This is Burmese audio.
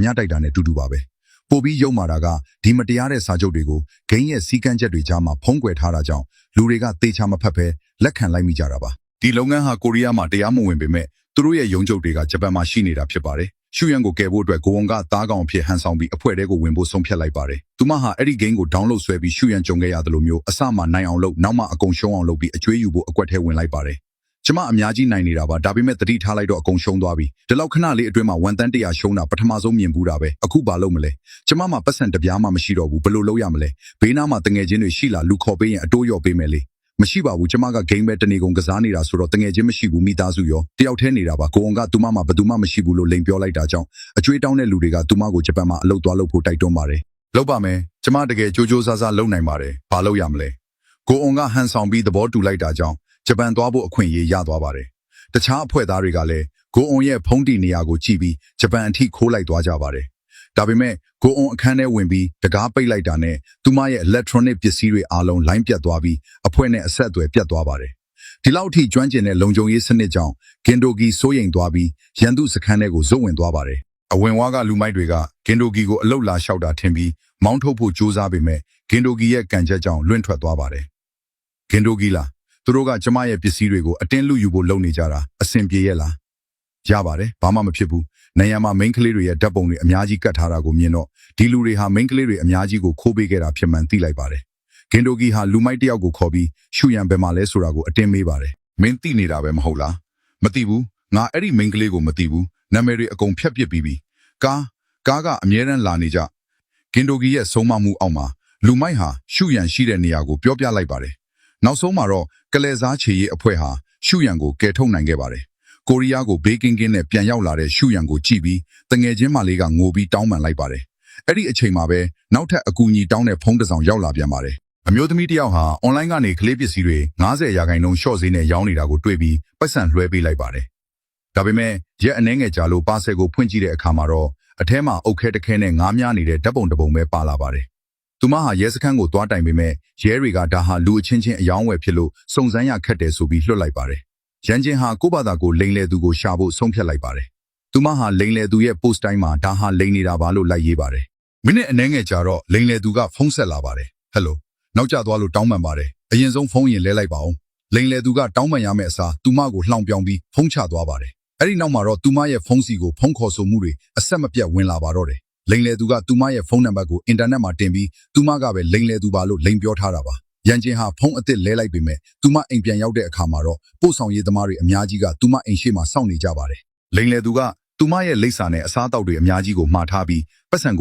မြတိုက်တာနဲ့တူတူပါပဲပိုပြီးရုံမာတာကဒီမတရားတဲ့စာချုပ်တွေကိုဂိမ်းရဲ့စီကန်းချက်တွေကြားမှာဖုံးကွယ်ထားတာကြောင့်လူတွေကသေချာမဖက်ပဲလက်ခံလိုက်မိကြတာပါဒီလုပ်ငန်းဟာကိုရီးယားမှာတရားမဝင်ပေမဲ့သူတို့ရဲ့ရုံးချုပ်တွေကဂျပန်မှာရှိနေတာဖြစ်ပါတယ်ရှူယန်ကိုကယ်ဖို့အတွက်ကိုဝန်ကသားကောင်အဖြစ်ဟန်ဆောင်ပြီးအဖွဲ့တဲကိုဝင်ဖို့ဆုံးဖြတ်လိုက်ပါတယ်သူမဟာအဲ့ဒီဂိမ်းကိုဒေါင်းလုဒ်ဆွဲပြီးရှူယန်ကြုံခဲ့ရတယ်လို့မျိုးအစမှနိုင်အောင်လုပ်နောက်မှအကုန်ရှုံးအောင်လုပ်ပြီးအကျွေးယူဖို့အကွက်ထဲဝင်လိုက်ပါတယ်ကျမအများကြီးနိုင်နေတာပါဒါပေမဲ့တတိထားလိုက်တော့အကုန်ရှုံးသွားပြီဒီလောက်ခဏလေးအတွင်းမှာဝန်တန်း100ရှုံးတာပထမဆုံးမြင်ဘူးတာပဲအခုဘာလုပ်မလဲကျမမှာပတ်စံတပြားမှမရှိတော့ဘူးဘယ်လိုလုပ်ရမလဲဘေးနားမှာတငယ်ချင်းတွေရှိလာလူခေါ်ပေးရင်အတိုးရော်ပေးမယ်လေမရှိပါဘူးကျမကဂိမ်းပဲတနေကုန်ကစားနေတာဆိုတော့တငယ်ချင်းမရှိဘူးမိသားစုရောတယောက်တည်းနေတာပါကိုဝန်ကသူမမှာဘယ်သူမှမရှိဘူးလို့လိန်ပြောလိုက်တာကြောင့်အကျွေးတောင်းတဲ့လူတွေကသူမကိုဂျပန်မှာအလုပ်သွားလုပ်ဖို့တိုက်တွန်းပါတယ်လုပ်ပါမယ်ကျမတကယ်ကြိုးကြိုးစားစားလုပ်နိုင်ပါတယ်ဘာလုပ်ရမလဲကိုဝန်ကဟန်ဆောင်ပြီးသဘောတူလိုက်တာကြောင့်ဂျပန်သွားဖို့အခွင့်အရေးရသွားပါတယ်တခြားအဖွဲ့သားတွေကလည်းကိုအွန်ရဲ့ဖုံးတီနေရာကိုကြည့်ပြီးဂျပန်အထိခိုးလိုက်သွားကြပါတယ်ဒါပေမဲ့ကိုအွန်အခန်းထဲဝင်ပြီးတကားပိတ်လိုက်တာနဲ့သူမရဲ့ electronic ပစ္စည်းတွေအားလုံးလိုင်းပြတ်သွားပြီးအဖွဲ့နဲ့အဆက်အသွယ်ပြတ်သွားပါတယ်ဒီလောက်အထိကျွမ်းကျင်တဲ့လုံခြုံရေးစနစ်ကြောင့်ဂင်ဒိုဂီစိုးရိမ်သွားပြီးရန်သူစခန်းထဲကိုဇွတ်ဝင်သွားပါတယ်အဝင်ဝါကလူမိုက်တွေကဂင်ဒိုဂီကိုအလုတ်လာလျှောက်တာထင်ပြီးမောင်းထုတ်ဖို့ကြိုးစားပေမဲ့ဂင်ဒိုဂီရဲ့ကန်ချက်ကြောင့်လွင့်ထွက်သွားပါတယ်ဂင်ဒိုဂီလားသူတို့ကကျမရဲ့ပစ္စည်းတွေကိုအတင်းလူယူဖို့လုပ်နေကြတာအဆင်ပြေရဲ့လားရပါတယ်ဘာမှမဖြစ်ဘူးနေရမှာမိန်းကလေးတွေရဲ့ဓာတ်ပုံတွေအများကြီးကတ်ထားတာကိုမြင်တော့ဒီလူတွေဟာမိန်းကလေးတွေအများကြီးကိုခိုးပေးခဲ့တာဖြစ်မှန်သိလိုက်ပါတယ်ဂင်ဒိုဂီဟာလူမိုက်တယောက်ကိုခေါ်ပြီးရှူယန်ဘယ်မှာလဲဆိုတာကိုအတင်းမေးပါတယ်မင်းသိနေတာပဲမဟုတ်လားမသိဘူးငါအဲ့ဒီမိန်းကလေးကိုမသိဘူးနာမည်တွေအကုန်ဖြတ်ပစ်ပြီးပြီကားကအမြဲတမ်းလာနေကြဂင်ဒိုဂီရဲ့ဆုံးမမှုအောက်မှာလူမိုက်ဟာရှူယန်ရှိတဲ့နေရာကိုပြောပြလိုက်ပါတယ်နောက်ဆုံးမှာတော့ကလဲစားချေရေးအဖွဲ့ဟာရှူယန်ကိုကယ်ထုတ်နိုင်ခဲ့ပါတယ်ကိုရီးယားကိုဘေးကင်းကင်းနဲ့ပြန်ရောက်လာတဲ့ရှူယန်ကိုကြည့်ပြီးတငယ်ချင်းမလေးကငိုပြီးတောင်းပန်လိုက်ပါတယ်အဲ့ဒီအချိန်မှာပဲနောက်ထပ်အကူအညီတောင်းတဲ့ဖုန်းတစ်စောင်ရောက်လာပြန်ပါတယ်အမျိုးသမီးတစ်ယောက်ဟာအွန်လိုင်းကနေကလေးပစ္စည်းတွေ90%ရှော့ဈေးနဲ့ရောင်းနေတာကိုတွေ့ပြီးပတ်စံလွှဲပေးလိုက်ပါတယ်ဒါပေမဲ့ရက်အနှဲငယ်ကြာလို့ပါဆယ်ကိုဖွင့်ကြည့်တဲ့အခါမှာတော့အထဲမှာအုတ်ခဲတခဲနဲ့ငားများနေတဲ့ဓာတ်ပုံတစ်ပုံပဲပါလာပါတယ်သူမဟာရဲစခန်းကိုသွားတိုင်ပေမဲ့ရဲတွေကဒါဟာလူအချင်းချင်းအယောင်းဝယ်ဖြစ်လို့စုံစမ်းရခက်တယ်ဆိုပြီးလွှတ်လိုက်ပါတယ်ရန်ချင်းဟာကိုယ့်ဘာသာကိုလိန်လေသူကိုရှာဖို့ဆုံးဖြတ်လိုက်ပါတယ်သူမဟာလိန်လေသူရဲ့ post တိုင်းမှာဒါဟာလိန်နေတာပါလို့လိုက်ရေးပါတယ်မိနစ်အနည်းငယ်ကြာတော့လိန်လေသူကဖုန်းဆက်လာပါတယ်ဟယ်လိုနောက်ကျသွားလို့တောင်းပန်ပါတယ်အရင်ဆုံးဖုန်းရင်လဲလိုက်ပါအောင်လိန်လေသူကတောင်းပန်ရမယ့်အစားသူမကိုလှောင်ပြောင်ပြီးဖုန်းချသွားပါတယ်အဲ့ဒီနောက်မှာတော့သူမရဲ့ဖုန်းစီကိုဖုန်းခေါ်ဆိုမှုတွေအဆက်မပြတ်ဝင်လာပါတော့တယ်လိန်လေသူကသူမရဲ့ဖုန်းနံပါတ်ကိုအင်တာနက်မှာတင်ပြီးသူမကပဲလိန်လေသူပါလို့လိန်ပြောထားတာပါရန်ချင်းဟာဖုန်းအစ်စ်လဲလိုက်ပေမဲ့သူမအိမ်ပြန်ရောက်တဲ့အခါမှာတော့ပို့ဆောင်ရေးသမားတွေအများကြီးကသူမအိမ်ရှိမှစောင့်နေကြပါတယ်လိန်လေသူကသူမရဲ့လိပ်စာနဲ့အစားအသောက်တွေအများကြီးကိုမှားထားပြီးပတ်စံကို